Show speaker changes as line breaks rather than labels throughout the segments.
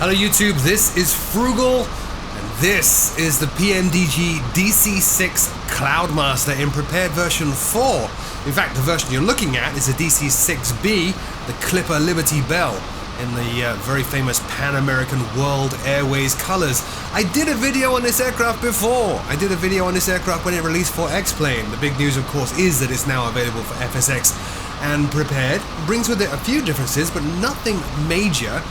Hello YouTube, this is Froogle, and this is the Pmdg DC-6 Cloudmaster in prepared version 4. In fact, the version you're looking at is a DC-6B, the Clipper Liberty Bell, in the very famous Pan American World Airways colors. I did a video on this aircraft before. I did a video on this aircraft when it released for X-Plane. The big news, of course, is that it's now available for FSX and Prepared. It brings with it a few differences, but nothing major.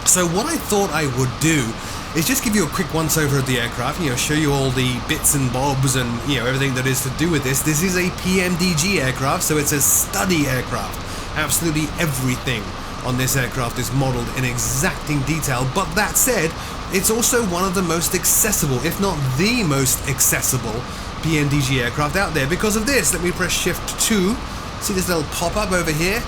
So what I thought I would do is just give you a quick once-over of the aircraft, show you all the bits and bobs and, everything that is to do with this. This is a Pmdg aircraft, so it's a study aircraft. Absolutely everything on this aircraft is modeled in exacting detail, but that said, it's also one of the most accessible, if not the most accessible Pmdg aircraft out there because of this. Let me press Shift 2. See this little pop-up over here?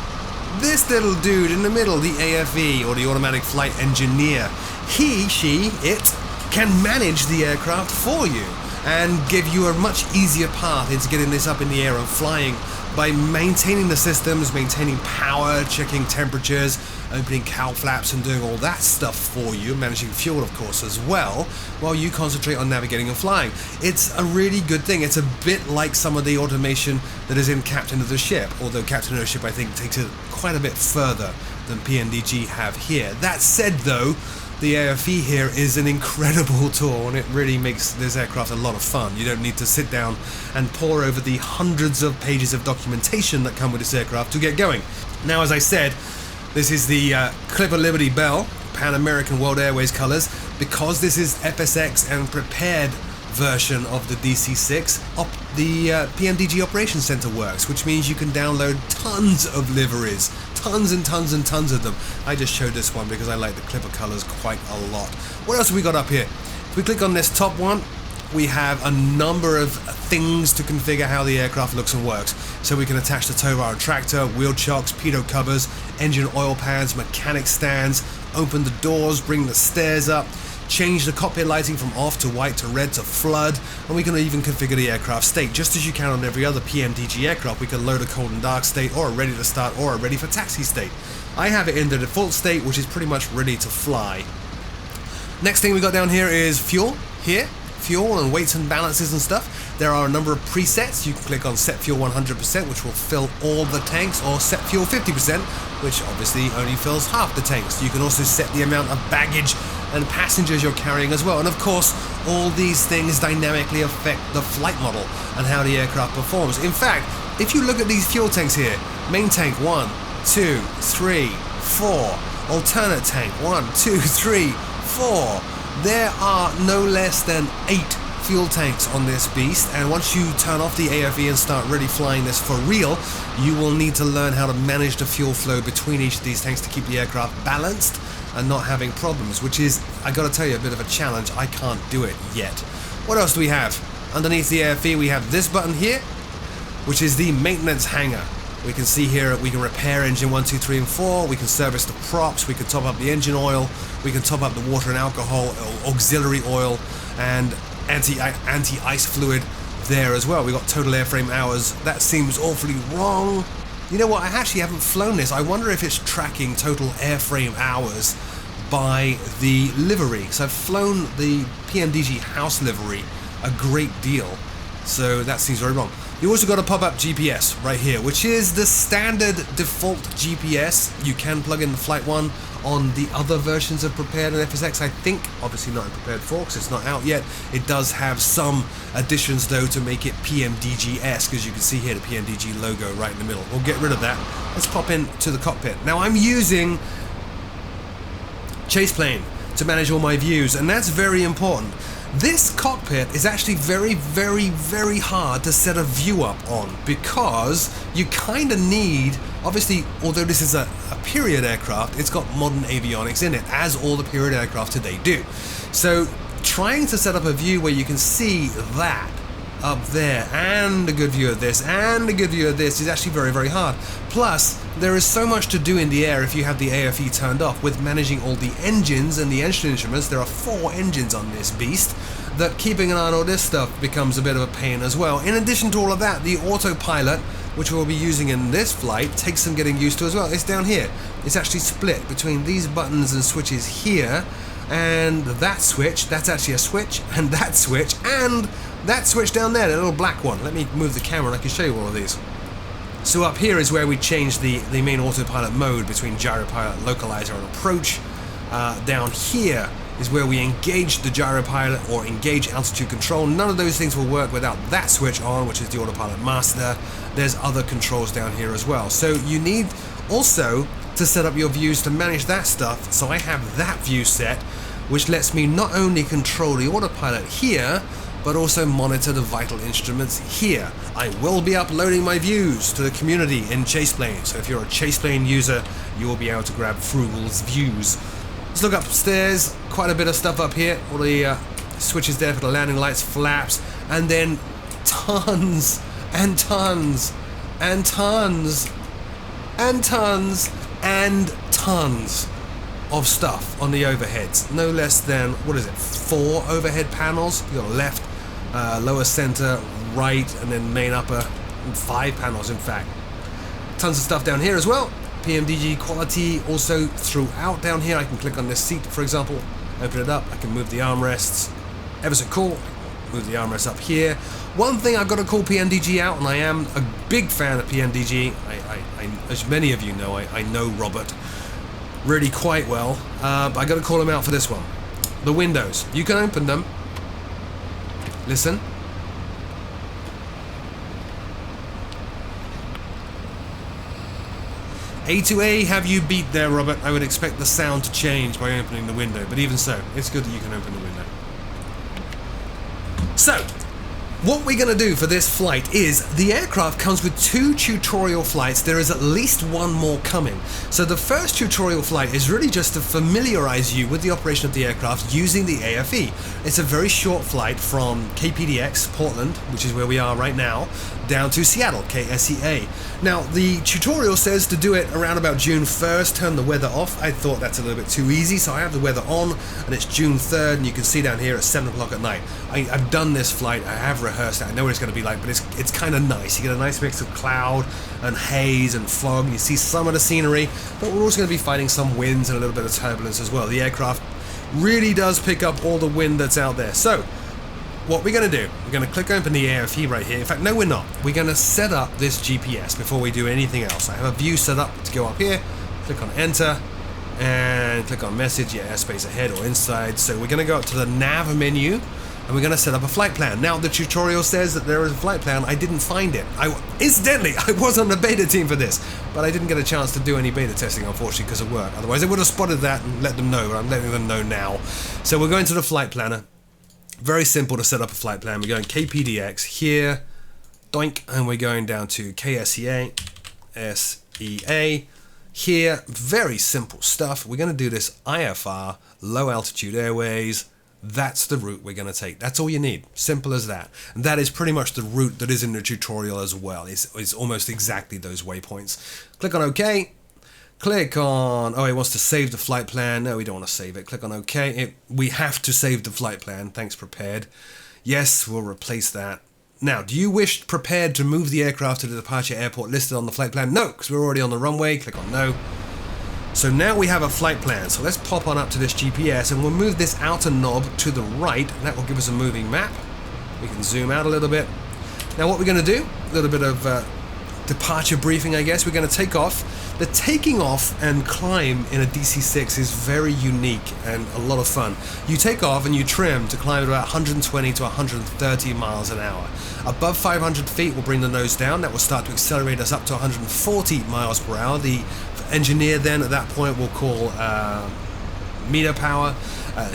This little dude in the middle, the AFE, or the Automatic Flight Engineer, it can manage the aircraft for you and give you a much easier path into getting this up in the air and flying by maintaining the systems, maintaining power, checking temperatures, opening cowl flaps and doing all that stuff for you, managing fuel of course as well, while you concentrate on navigating and flying. It's a really good thing. It's a bit like some of the automation that is in Captain of the Ship, although Captain of the Ship I think takes it quite a bit further than Pmdg have here. That said though, the AFE here is an incredible tool and it really makes this aircraft a lot of fun. You don't need to sit down and pore over the hundreds of pages of documentation that come with this aircraft to get going. Now, as I said, this is the Clipper Liberty Bell, Pan American World Airways colors. Because this is FSX and Prepared version of the DC-6, the Pmdg Operations Center works, which means you can download tons of liveries, tons and tons and tons of them. I just showed this one because I like the Clipper colors quite a lot. What else have we got up here? If we click on this top one, we have a number of things to configure how the aircraft looks and works. So we can attach the tow bar and tractor, wheel chocks, pitot covers, engine oil pans, mechanic stands, open the doors, bring the stairs up, change the cockpit lighting from off to white to red to flood, and we can even configure the aircraft state. Just as you can on every other Pmdg aircraft, we can load a cold and dark state, or a ready to start, or a ready for taxi state. I have it in the default state, which is pretty much ready to fly. Next thing we got down here is fuel. Here, fuel and weights and balances and stuff. There are a number of presets. You can click on set fuel 100%, which will fill all the tanks, or set fuel 50%, which obviously only fills half the tanks. You can also set the amount of baggage and passengers you're carrying as well. And of course, all these things dynamically affect the flight model and how the aircraft performs. In fact, if you look at these fuel tanks here, main tank 1, 2, 3, 4, alternate tank 1, 2, 3, 4. There are no less than 8 fuel tanks on this beast, and once you turn off the AFE and start really flying this for real, you will need to learn how to manage the fuel flow between each of these tanks to keep the aircraft balanced and not having problems, which is, I gotta tell you, a bit of a challenge. I can't do it yet. What else do we have? Underneath the AFE we have this button here, which is the maintenance hangar. We can see here we can repair engine 1, 2, 3 and 4, we can service the props, we can top up the engine oil, we can top up the water and alcohol, auxiliary oil, and anti-ice fluid there as well. We got total airframe hours. That seems awfully wrong. You know what, I actually haven't flown this. I wonder if it's tracking total airframe hours by the livery. So I've flown the Pmdg house livery a great deal, so that seems very wrong. You also got a pop-up GPS right here, which is the standard default GPS. You can plug in the Flight 1 on the other versions of Prepared and FSX, I think. Obviously not in Prepared 4 because it's not out yet. It does have some additions though to make it Pmdg-esque, as you can see here, the Pmdg logo right in the middle. We'll get rid of that. Let's pop into the cockpit. Now I'm using ChasePlane to manage all my views, and that's very important. This cockpit is actually very, very, very hard to set a view up on because you kind of need, obviously, although this is a period aircraft, it's got modern avionics in it, as all the period aircraft today do. So trying to set up a view where you can see that up there and a good view of this and a good view of this is actually very, very hard. Plus, there is so much to do in the air if you have the AFE turned off with managing all the engines and the engine instruments. There are 4 engines on this beast, that keeping an eye on all this stuff becomes a bit of a pain as well. In addition to all of that, the autopilot, which we'll be using in this flight, takes some getting used to as well. It's down here. It's actually split between these buttons and switches here, and that switch, that's actually a switch, and that switch down there, the little black one. Let me move the camera and I can show you all of these. So up here is where we change the main autopilot mode between gyropilot, localizer, and approach. Down here is where we engage the gyropilot or engage altitude control. None of those things will work without that switch on, which is the autopilot master. There's other controls down here as well. So you need also to set up your views to manage that stuff. So I have that view set, which lets me not only control the autopilot here, but also monitor the vital instruments here. I will be uploading my views to the community in ChasePlane, so if you're a ChasePlane user, you will be able to grab Froogle's views. Let's look upstairs, quite a bit of stuff up here, all the switches there for the landing lights, flaps, and then tons and tons and tons and tons and tons of stuff on the overheads. No less than, what is it, 4 overhead panels. You got left, lower center, right, and then main upper, 5 panels in fact. Tons of stuff down here as well. Pmdg quality also throughout down here. I can click on this seat, for example, open it up. I can move the armrests, ever so cool. Move the armrests up here. One thing I've got to call Pmdg out, and I am a big fan of Pmdg. As many of you know, I know Robert really quite well, but I got to call him out for this one. The windows, you can open them. Listen. A to A, have you beat there, Robert? I would expect the sound to change by opening the window, but even so, it's good that you can open the window. So, what we're going to do for this flight is, the aircraft comes with 2 tutorial flights. There is at least 1 more coming. So the first tutorial flight is really just to familiarize you with the operation of the aircraft using the AFE. It's a very short flight from KPDX, Portland, which is where we are right now, down to Seattle, KSEA. Now, the tutorial says to do it around about June 1st, turn the weather off. I thought that's a little bit too easy, so I have the weather on, and it's June 3rd, and you can see down here at 7 o'clock at night. I've done this flight, I have rehearsed it, I know what it's going to be like, but it's kind of nice. You get a nice mix of cloud and haze and fog, and you see some of the scenery, but we're also going to be fighting some winds and a little bit of turbulence as well. The aircraft really does pick up all the wind that's out there. So, what we're going to do, we're going to click open the AFE right here. In fact, no, we're not. We're going to set up this GPS before we do anything else. I have a view set up to go up here, click on enter, and click on message, yeah, airspace ahead or inside. So we're going to go up to the nav menu, and we're going to set up a flight plan. Now, the tutorial says that there is a flight plan. I didn't find it. Incidentally, I was on the beta team for this, but I didn't get a chance to do any beta testing, unfortunately, because of work. Otherwise, I would have spotted that and let them know, but I'm letting them know now. So we're going to the flight planner. Very simple to set up a flight plan. We're going KPDX here, doink, and we're going down to KSEA, SEA here. Very simple stuff. We're going to do this IFR, low altitude airways. That's the route we're going to take. That's all you need. Simple as that. And that is pretty much the route that is in the tutorial as well. It's almost exactly those waypoints. Click on OK. Click on, oh, it wants to save the flight plan. No, we don't want to save it. Click on OK. We have to save the flight plan. Thanks, prepared. Yes, we'll replace that. Now, do you wish prepared to move the aircraft to the departure airport listed on the flight plan? No, because we're already on the runway. Click on no. So now we have a flight plan. So let's pop on up to this GPS and we'll move this outer knob to the right. And that will give us a moving map. We can zoom out a little bit. Now what we're going to do, a little bit of departure briefing, I guess. We're going to take off. The taking off and climb in a DC-6 is very unique and a lot of fun. You take off and you trim to climb at about 120 to 130 miles an hour. Above 500 feet, we'll bring the nose down. That will start to accelerate us up to 140 miles per hour. The engineer then at that point will call meter power.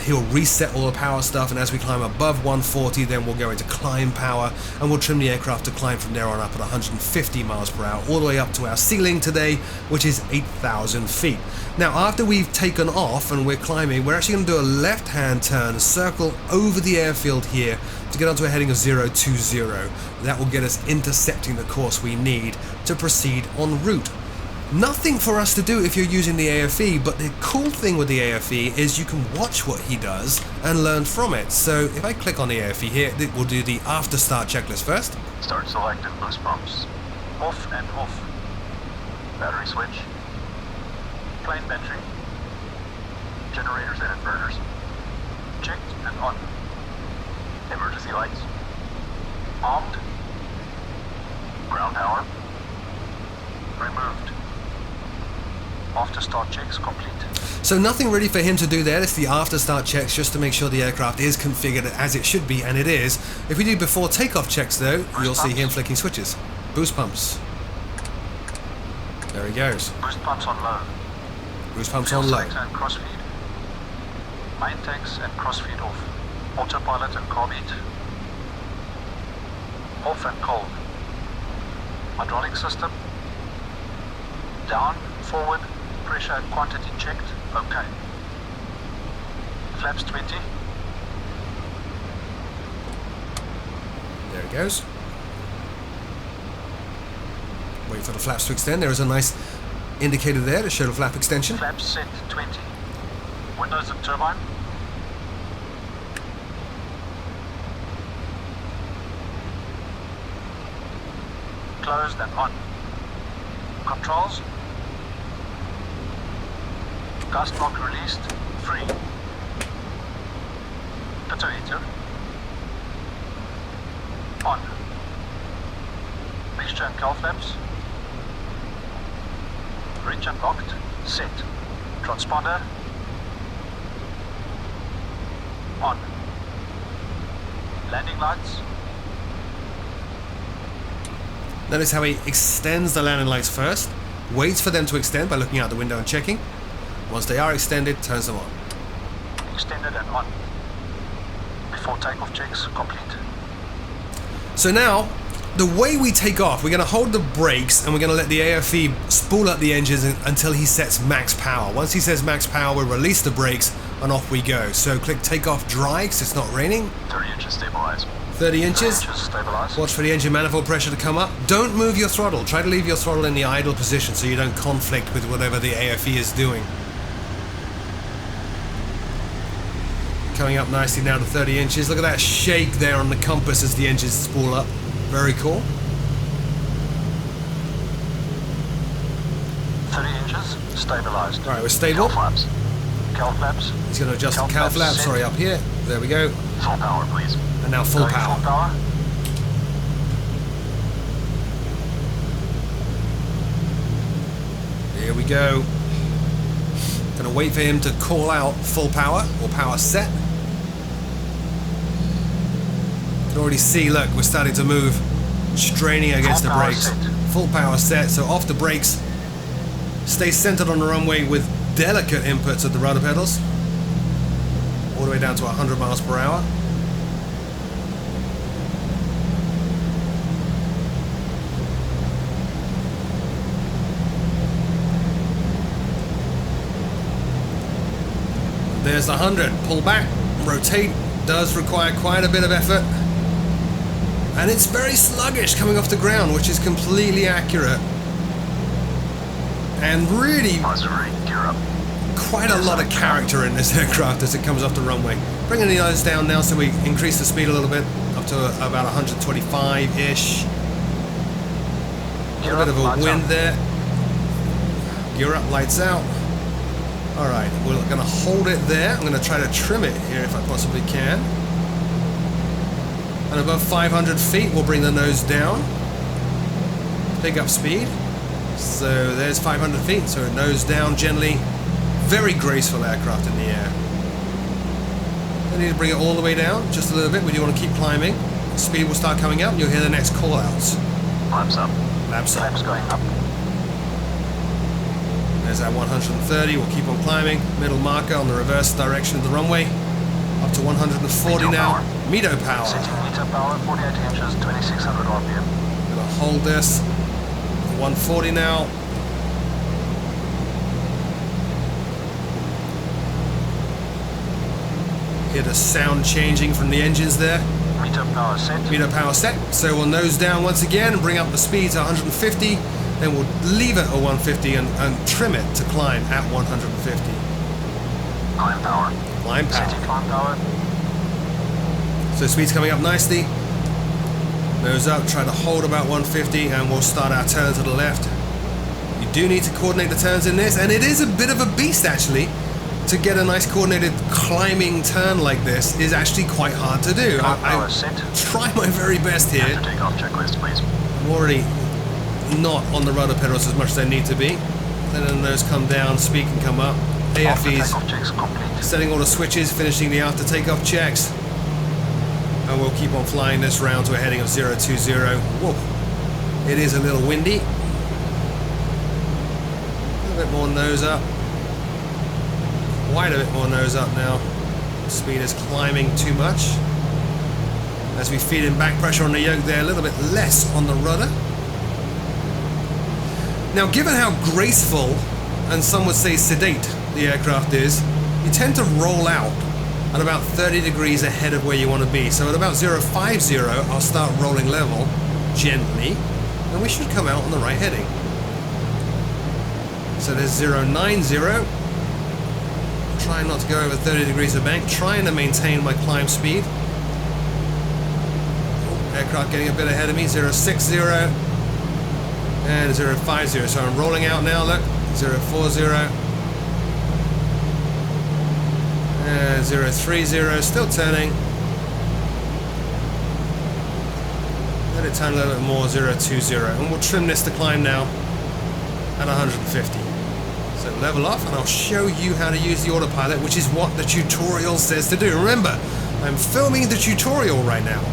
He'll reset all the power stuff, and as we climb above 140, then we'll go into climb power, and we'll trim the aircraft to climb from there on up at 150 miles per hour, all the way up to our ceiling today, which is 8,000 feet. Now, after we've taken off and we're climbing, we're actually going to do a left-hand turn, circle over the airfield here to get onto a heading of 020. That will get us intercepting the course we need to proceed en route. Nothing for us to do if you're using the AFE, but the cool thing with the AFE is you can watch what he does and learn from it. So if I click on the AFE here, we'll do the after start checklist first.
Start selected boost pumps. Off and off. Battery switch. Plane battery. Generators and inverters. Checked and on. Emergency lights. Armed. Ground power. Removed. After start checks complete.
So nothing really for him to do there. It's the after start checks just to make sure the aircraft is configured as it should be, and it is. If we do before takeoff checks though, you'll see him flicking switches. Boost pumps. There he goes.
Boost pumps on low.
Boost pumps on low.
And crossfeed. Main tanks and crossfeed off. Autopilot and carb heat. Off and cold. Hydraulic system. Down, forward, pressure and quantity checked. Okay. Flaps 20.
There it goes. Wait for the flaps to extend. There is a nice indicator there to show the flap extension.
Flaps set 20. Windows and turbine. Closed and on. Controls. Gas block released. Free. Pitot. On. Mixture and cowl flaps. Reach unlocked. Set. Transponder. On. Landing lights.
Notice how he extends the landing lights first, waits for them to extend by looking out the window and checking. Once they are extended, turns them on.
Extended and on. Before takeoff checks complete.
So now, the way we take off, we're going to hold the brakes and we're going to let the AFE spool up the engines until he sets max power. Once he says max power, we'll release the brakes and off we go. So click takeoff dry because it's not raining.
30 inches stabilized.
30 inches.
30 inches stabilized.
Watch for the engine manifold pressure to come up. Don't move your throttle. Try to leave your throttle in the idle position so you don't conflict with whatever the AFE is doing. Coming up nicely now to 30 inches. Look at that shake there on the compass as the engines spool up. Very cool.
30 inches stabilized.
Alright, we're stable.
Cowl flaps. Cowl flaps.
He's going to adjust the cowl flaps. Sorry, up here. There we go.
Full power, please.
And now full power.
Full power.
Here we go. Gonna wait for him to call out full power or power set. You can already see, look, we're starting to move, straining against the brakes. Full power set, so off the brakes. Stay centered on the runway with delicate inputs at the rudder pedals. All the way down to 100 miles per hour. There's the 100. Pull back, rotate, does require quite a bit of effort. And it's very sluggish coming off the ground, which is completely accurate. And really quite a lot of character in this aircraft as it comes off the runway. Bringing the nose down now so we increase the speed a little bit, up to about 125-ish. A little bit of a wind there. Gear up, lights out. Alright, we're going to hold it there. I'm going to try to trim it here if I possibly can. And above 500 feet, we'll bring the nose down. Pick up speed. So there's 500 feet, so nose down gently. Very graceful aircraft in the air. Don't need to bring it all the way down, just a little bit. We do want to keep climbing. Speed will start coming up, and you'll hear the next call-outs.
Flaps up.
Flaps up.
Flaps going up.
There's that 130, we'll keep on climbing. Middle marker on the reverse direction of the runway. Up to 140 now. METO power.
Setting METO power, 48 inches, 2600 RPM.
Gonna hold this. 140 now. Hear the sound changing from the engines there.
METO power set.
METO power set. So we'll nose down once again and bring up the speed to 150. Then we'll leave it at 150 and trim it to climb at 150.
Climb power.
Climb power.
City climb power.
So speed's coming up nicely. Nose up, try to hold about 150, and we'll start our turn to the left. You do need to coordinate the turns in this, and it is a bit of a beast actually. To get a nice coordinated climbing turn like this is actually quite hard to do. I try my very best here.
And the takeoff checklist, please.
I'm already not on the rudder pedals as much as I need to be. Letting those come down, speed can come up. AFE's setting all the switches, finishing the after takeoff checks. And we'll keep on flying this round to a heading of 020. Whoa. It is a little windy. A little bit more nose up. Quite a bit more nose up now. Speed is climbing too much. As we feed in back pressure on the yoke there, a little bit less on the rudder. Now, given how graceful, and some would say sedate, the aircraft is, you tend to roll out at about 30 degrees ahead of where you want to be. So at about 050, I'll start rolling level, gently, and we should come out on the right heading. So there's 090. Trying not to go over 30 degrees of bank, trying to maintain my climb speed. Aircraft getting a bit ahead of me, 060 and 050. So I'm rolling out now, look, 040 and 030, still turning. Let it turn a little bit more, 020, and we'll trim this to climb now at 150. So level off, and I'll show you how to use the autopilot, which is what the tutorial says to do. Remember, I'm filming the tutorial right now,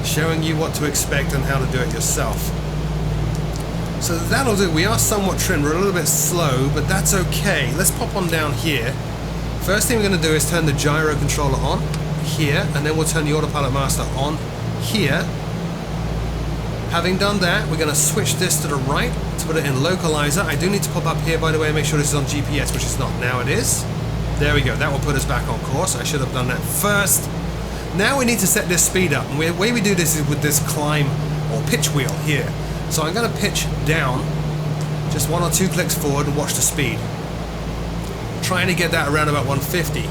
showing you what to expect and how to do it yourself. So that'll do. We are somewhat trimmed. We're a little bit slow, but that's okay. Let's pop on down here. First thing we're going to do is turn the gyro controller on here, and then we'll turn the autopilot master on here. Having done that, we're going to switch this to the right to put it in localizer. I do need to pop up here, by the way, and make sure this is on GPS, which it's not. Now it is. There we go. That will put us back on course. I should have done that first. Now we need to set this speed up. And the way we do this is with this climb or pitch wheel here. So I'm going to pitch down just 1 or 2 clicks forward and watch the speed. Trying to get that around about 150,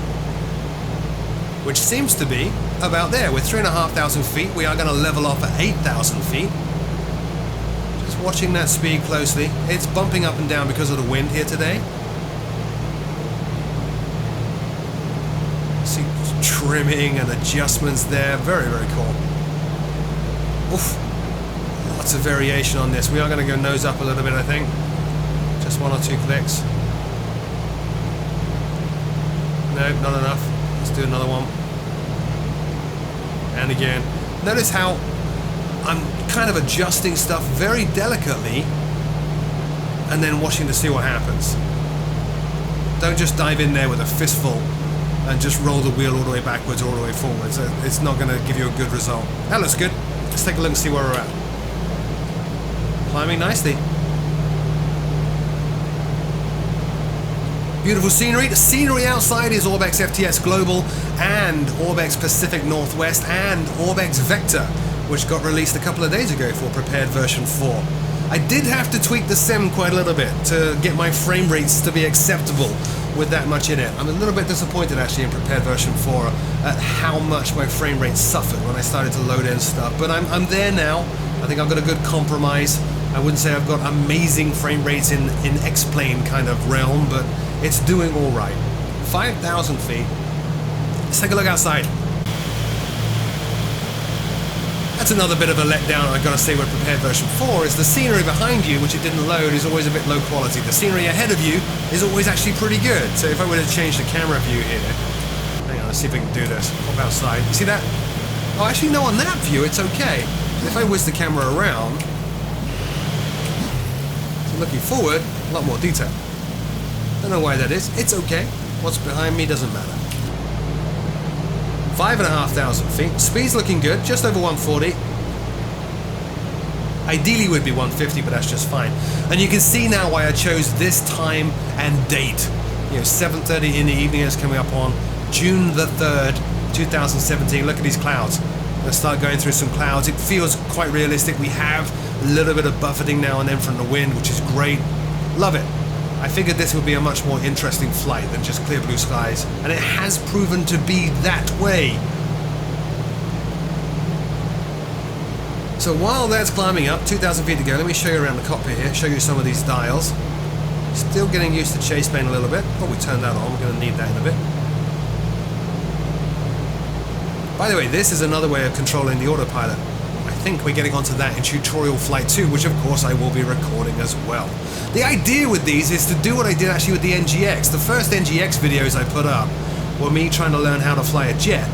which seems to be about there. With 3,500 feet, we are going to level off at 8,000 feet. Just watching that speed closely. It's bumping up and down because of the wind here today. See trimming and adjustments there. Very, very cool. Oof. Lots of variation on this. We are going to go nose up a little bit, I think. Just 1 or 2 clicks. No, not enough. Let's do another one. And again. Notice how I'm kind of adjusting stuff very delicately and then watching to see what happens. Don't just dive in there with a fistful and just roll the wheel all the way backwards or all the way forwards. It's not going to give you a good result. That looks good. Let's take a look and see where we're at. Climbing nicely. Beautiful scenery. The scenery outside is Orbx FTX Global and Orbx Pacific Northwest and Orbx Vector, which got released a couple of days ago for prepared version 4. I did have to tweak the sim quite a little bit to get my frame rates to be acceptable with that much in it. I'm a little bit disappointed actually in prepared version 4 at how much my frame rate suffered when I started to load in stuff, but I'm there now. I think I've got a good compromise. I wouldn't say I've got amazing frame rates in X-Plane kind of realm, but it's doing all right. 5,000 feet. Let's take a look outside. That's another bit of a letdown, I've got to say, with prepared version 4, is the scenery behind you, which it didn't load, is always a bit low quality. The scenery ahead of you is always actually pretty good. So if I were to change the camera view here, hang on, let's see if we can do this. Pop outside. You see that? Oh, actually, no, on that view, it's okay. If I whiz the camera around, looking forward, a lot more detail. Don't know why that is. It's okay. What's behind me doesn't matter. 5,500 feet. Speed's looking good, just over 140. Ideally would be 150, but that's just fine. And you can see now why I chose this time and date. You know, 7:30 in the evening is coming up on June the 3rd, 2017. Look at these clouds. Let's start going through some clouds. It feels quite realistic. We have A little bit of buffeting now and then from the wind, which is great. Love it. I figured this would be a much more interesting flight than just clear blue skies, and it has proven to be that way. So while that's climbing up, 2,000 feet to go, let me show you around the cockpit here, show you some of these dials. Still getting used to ChasePlane a little bit. Oh, we turned that on, we're going to need that in a bit. By the way, this is another way of controlling the autopilot. I think we're getting onto that in tutorial flight 2, which of course I will be recording as well. The idea with these is to do what I did actually with the NGX. The first NGX videos I put up were me trying to learn how to fly a jet.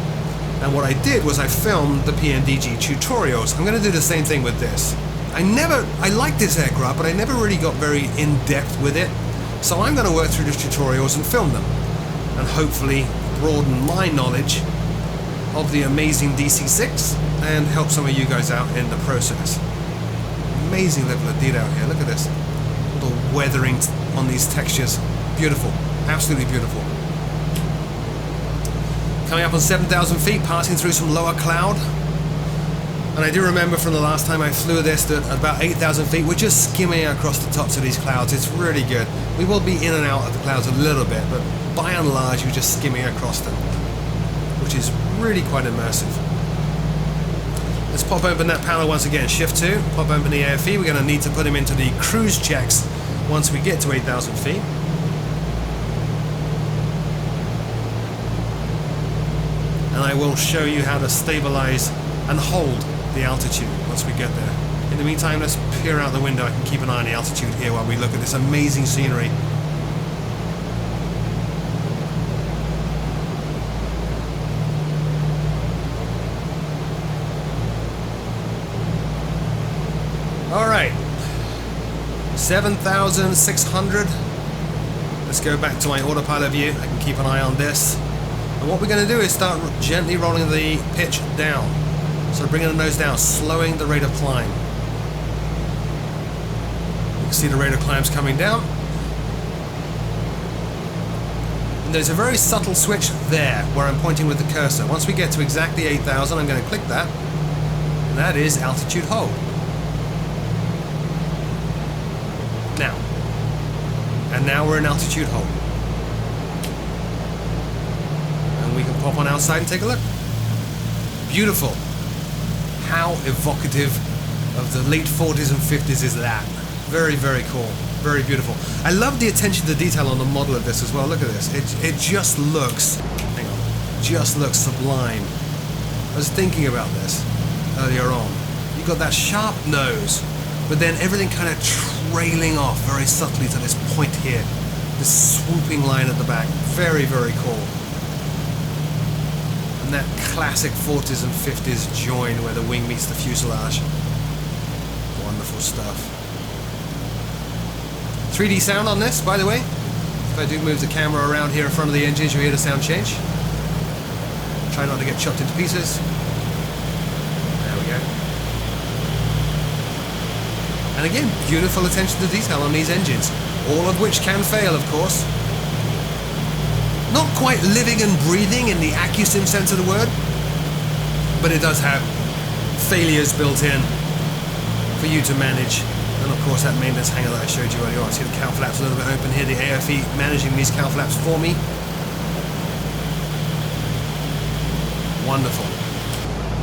And what I did was I filmed the Pmdg tutorials. I'm going to do the same thing with this. I liked this aircraft, but I never really got very in-depth with it. So I'm going to work through the tutorials and film them. And hopefully broaden my knowledge of the amazing DC-6 and help some of you guys out in the process. Amazing level of detail here. Look at this. Little weathering on these textures. Beautiful. Absolutely beautiful. Coming up on 7,000 feet, passing through some lower cloud. And I do remember from the last time I flew this that at about 8,000 feet, we're just skimming across the tops of these clouds. It's really good. We will be in and out of the clouds a little bit, but by and large, you're just skimming across them, which is really quite immersive. Let's pop open that panel once again. Shift 2, pop open the AFE. We're going to need to put him into the cruise checks once we get to 8,000 feet. And I will show you how to stabilize and hold the altitude once we get there. In the meantime, let's peer out the window. I can keep an eye on the altitude here while we look at this amazing scenery. All right, 7,600. Let's go back to my autopilot view. I can keep an eye on this. And what we're going to do is start gently rolling the pitch down. So bringing the nose down, slowing the rate of climb. You can see the rate of climb's coming down. And there's a very subtle switch there where I'm pointing with the cursor. Once we get to exactly 8,000, I'm going to click that. And that is altitude hold. Now. And now we're in altitude hold. We can pop on outside and take a look. Beautiful. How evocative of the late 40s and 50s is that? Very, very cool. Very beautiful. I love the attention to detail on the model of this as well. Look at this. It just looks, hang on, just looks sublime. I was thinking about this earlier on. You've got that sharp nose, but then everything kind of trailing off very subtly to this point here. This swooping line at the back. Very, very cool. And that classic 40s and 50s join where the wing meets the fuselage. Wonderful stuff. 3D sound on this, by the way. If I do move the camera around here in front of the engines, you'll hear the sound change. Try not to get chopped into pieces. There we go. And again, beautiful attention to detail on these engines. All of which can fail, of course. Not quite living and breathing in the AccuSim sense of the word, but it does have failures built in for you to manage. And of course that maintenance hangar that I showed you earlier on. See the cowl flaps a little bit open here, the AFE managing these cowl flaps for me. Wonderful.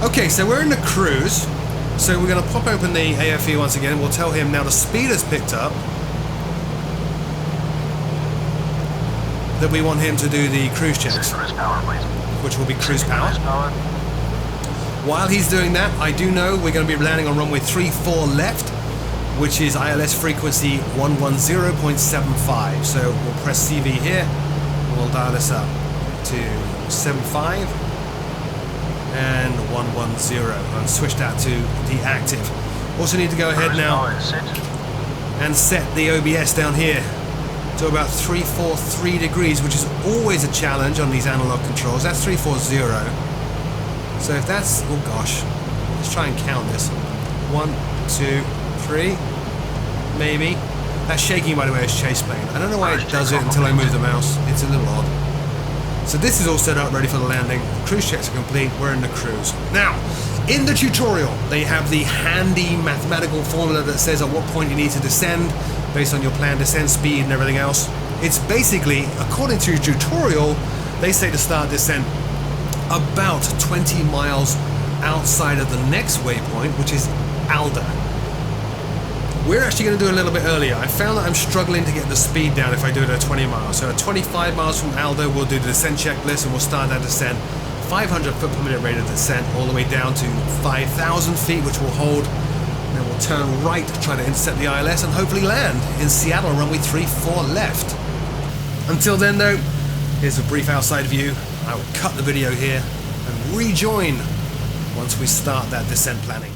Okay, so we're in the cruise, so we're going to pop open the AFE once again. We'll tell him now the speed has picked up, that we want him to do the cruise checks, which will be cruise power. While he's doing that, I do know we're going to be landing on runway 34 left, which is ILS frequency 110.75. So we'll press CV here, and we'll dial this up to 75 and 110, and switch that to the active. Also need to go ahead now and set the OBS down here to about 343 degrees, which is always a challenge on these analog controls. That's 340. So if that's, oh gosh, let's try and count this. 1, 2, 3, maybe. That shaking, by the way, is ChasePlane. I don't know why it does it until I move the mouse. It's a little odd. So this is all set up, ready for the landing. Cruise checks are complete. We're in the cruise. Now, In the tutorial, they have the handy mathematical formula that says at what point you need to descend based on your planned descent speed and everything else. It's basically, according to your tutorial, they say to start descent about 20 miles outside of the next waypoint, which is Alda. We're actually going to do a little bit earlier. I found that I'm struggling to get the speed down if I do it at 20 miles. So at 25 miles from Alda, we'll do the descent checklist and we'll start that descent. 500 foot per minute rate of descent all the way down to 5,000 feet, which will hold. And then we'll turn right, try to intercept the ILS and hopefully land in Seattle, runway 34 left. Until then though, here's a brief outside view. I will cut the video here and rejoin once we start that descent planning.